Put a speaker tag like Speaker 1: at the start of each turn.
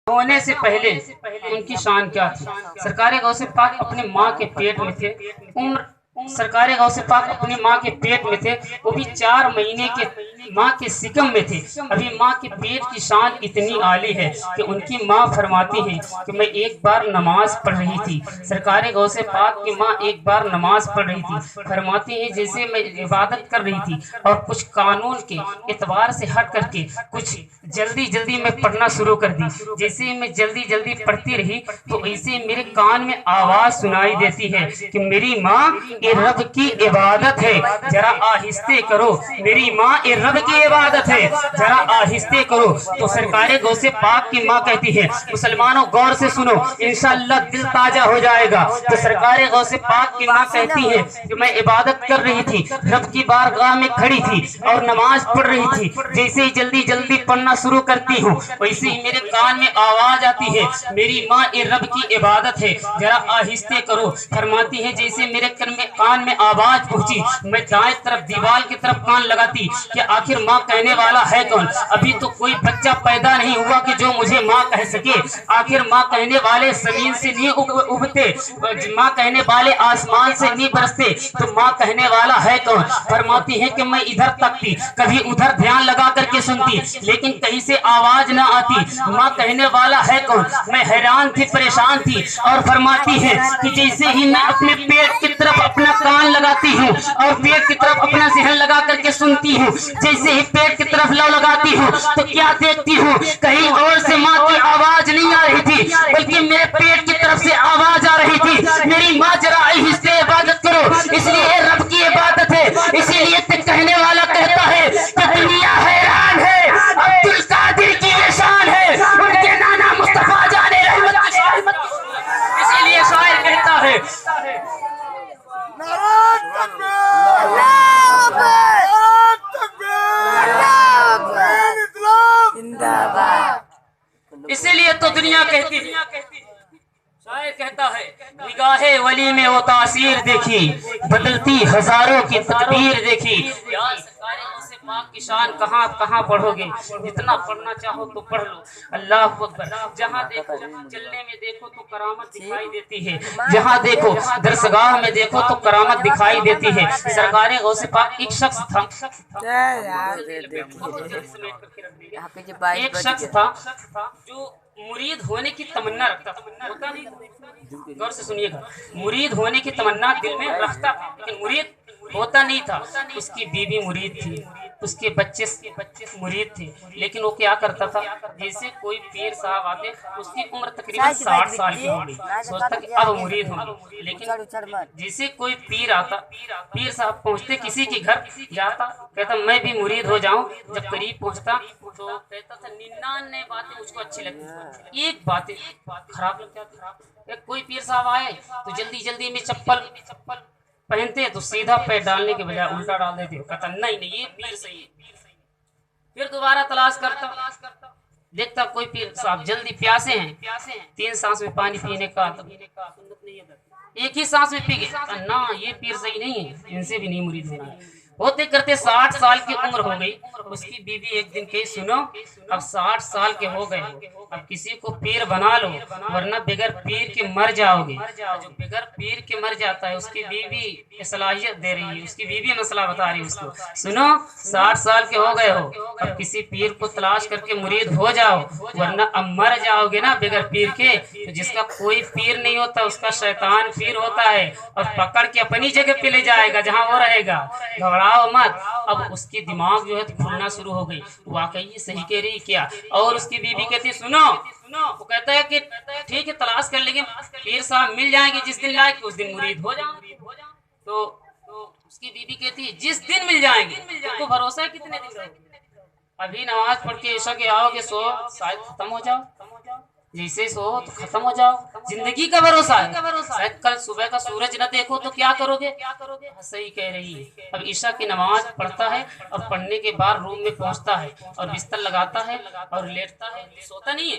Speaker 1: होने से पहले उनकी शान क्या थी। सरकार गौसे पाक अपने माँ के पेट में थे। उम्र सरकार गौसे पाक अपनी माँ के पेट में थे, वो भी 4 महीने के माँ के सिकम में थे। अभी माँ के पेट की शान इतनी आली है कि उनकी माँ फरमाती है कि मैं एक बार नमाज पढ़ रही थी। सरकार गौसे पाक की माँ एक बार नमाज पढ़ रही थी, फरमाती है जैसे मैं इबादत कर रही थी और कुछ कानून के एतबार से हट करके कुछ जल्दी जल्दी मैं पढ़ना शुरू कर दी। जैसे मैं जल्दी जल्दी पढ़ती रही तो ऐसे मेरे कान में आवाज सुनाई देती है कि मेरी माँ ये रब की इबादत है, जरा आहिस्ते करो। मेरी माँ ये रब की इबादत है, जरा आहिस्ते करो। तो सरकार गौसे पाक की माँ कहती है, मुसलमानों गौर से सुनो, इंशाअल्लाह दिल ताजा हो जाएगा। तो सरकार गौसे पाक की माँ कहती है कि मैं इबादत कर रही थी, रब की बारगाह में खड़ी थी और नमाज पढ़ रही थी। जैसे ही जल्दी जल्दी पढ़ना शुरू करती हूँ वैसे ही मेरे कान में आवाज आती है, मेरी माँ ये रब की इबादत है, जरा आहिस्ते करो। फरमाती है जैसे मेरे कान में आवाज पहुंची, मैं दाएं तरफ दीवार की तरफ कान लगाती कि आखिर माँ कहने वाला है कौन। अभी तो कोई बच्चा पैदा नहीं हुआ कि जो मुझे माँ कह सके। आखिर माँ कहने वाले जमीन से नहीं उगते, माँ कहने वाले आसमान से नहीं बरसते, तो माँ कहने वाला है कौन। फरमाती है कि मैं इधर तकती, कभी उधर ध्यान लगा करके सुनती, लेकिन कहीं से आवाज न आती। माँ कहने वाला है कौन। मैं हैरान थी, परेशान थी। और फरमाती है कि जैसे ही मैं अपने पेट की तरफ अपना कान लगाती हूँ और पेट की तरफ अपना जहन लगा करके सुनती हूँ, जैसे ही पेट की तरफ लौ लगाती हूँ तो क्या देखती हूँ, कहीं और से माँ की आवाज नहीं आ रही थी, बल्कि मेरे पेट की तरफ से आवाज आ रही थी, मेरी माँ जरा आहिस्ते इबादत करो, इसलिए रब की इबादत है। इसीलिए कहने वाला कहता है कि दुनिया हैरान है, अब्दुल कादिर की ये शान है, उनके नाना मुस्तफा जाने रहमत की शान। इसीलिए शायर कहता है, इसीलिए तो दुनिया कहती है। शायर कहता है, निगाहे वली में वो तासीर देखी, बदलती हजारों की तकदीर देखी। यार सरकारे से पाक की शान कहाँ कहाँ पढ़ोगे, जितना पढ़ना चाहो तो पढ़ लो। अल्लाह अकबर। जहाँ देखो, चलने में देखो तो करामत दिखाई देती है, जहाँ देखो दरसगाह में देखो तो करामत दिखाई देती है। सरकारे गौसे पाक एक शख्स था, एक शख्स था जो मुरीद होने की तमन्ना रखता था। होता नहीं, गौर से सुनिएगा, मुरीद होने की तमन्ना दिल में रखता था लेकिन मुरीद होता नहीं था। उसकी बीवी मुरीद थी, उसके बच्चे मुरीद थे, लेकिन वो क्या करता था, जैसे कोई पीर साहब आते, उसकी उम्र तकरीबन 60 साल की हो गई, सोचता कि अब मुरीद होंगे। लेकिन जैसे कोई पीर आता, पीर साहब पहुंचते किसी के घर जाता, कहता मैं भी मुरीद हो जाऊं। जब करीब पहुंचता तो कहता था 99 बातें मुझको अच्छी लगती, एक बातें खराब लगती थी। कोई पीर साहब आए तो जल्दी जल्दी में चप्पल पहनते तो सीधा पैर डालने के बजाय उल्टा डाल देते। कहता नहीं नहीं ये पीर सही है। फिर दोबारा तलाश करता, देखता कोई पीर साहब जल्दी प्यासे हैं, 3 सांस में पानी पीने का एक ही सांस में पी गए। ना ये पीर सही नहीं है, इनसे भी नहीं मुरीद होना है। होते करते 60 साल की उम्र हो गई। उसकी बीवी एक दिन कही, सुनो अब 60 साल के हो गए, अब किसी को पीर बना लो वरना बगैर पीर के मर जाओगे। जो बगैर पीर के मर जाता है उसकी बीवी सलाहियत दे रही है, उसकी बीवी मसला बता रही है उसको, सुनो 60 साल के हो गए हो, अब किसी पीर को तलाश करके मुरीद हो जाओ वरना अब मर जाओगे ना बगैर पीर के। तो जिसका कोई पीर नहीं होता उसका शैतान पीर होता है और पकड़ के अपनी जगह पे ले जाएगा जहाँ वो रहेगा, घबराओ मत। अब उसकी दिमाग जो है तो खुलना शुरू हो गई, वाकई ये सही कह रही क्या। और उसकी बीवी कहती सुनो, वो कहता है कि ठीक है तलाश कर लेंगे, पीर साहब मिल जाएंगे जिस दिन लायक उस दिन मुरीद हो जाओ। तो उसकी बीवी कहती है जिस दिन मिल जाएंगे, तुमको भरोसा है कितने दिन रहोगे, अभी नमाज पढ़ के ऐसा के आओगे सो शायद खत्म हो जाओ, जैसे सो तो खत्म हो जाओ, जिंदगी का भरोसा है, शायद कल सुबह का सूरज न देखो तो क्या करोगे। सही कह रही है। अब ईशा की नमाज पढ़ता है और पढ़ने के बाद रूम में पहुंचता है और बिस्तर लगाता है और लेटता है, सोता नहीं है,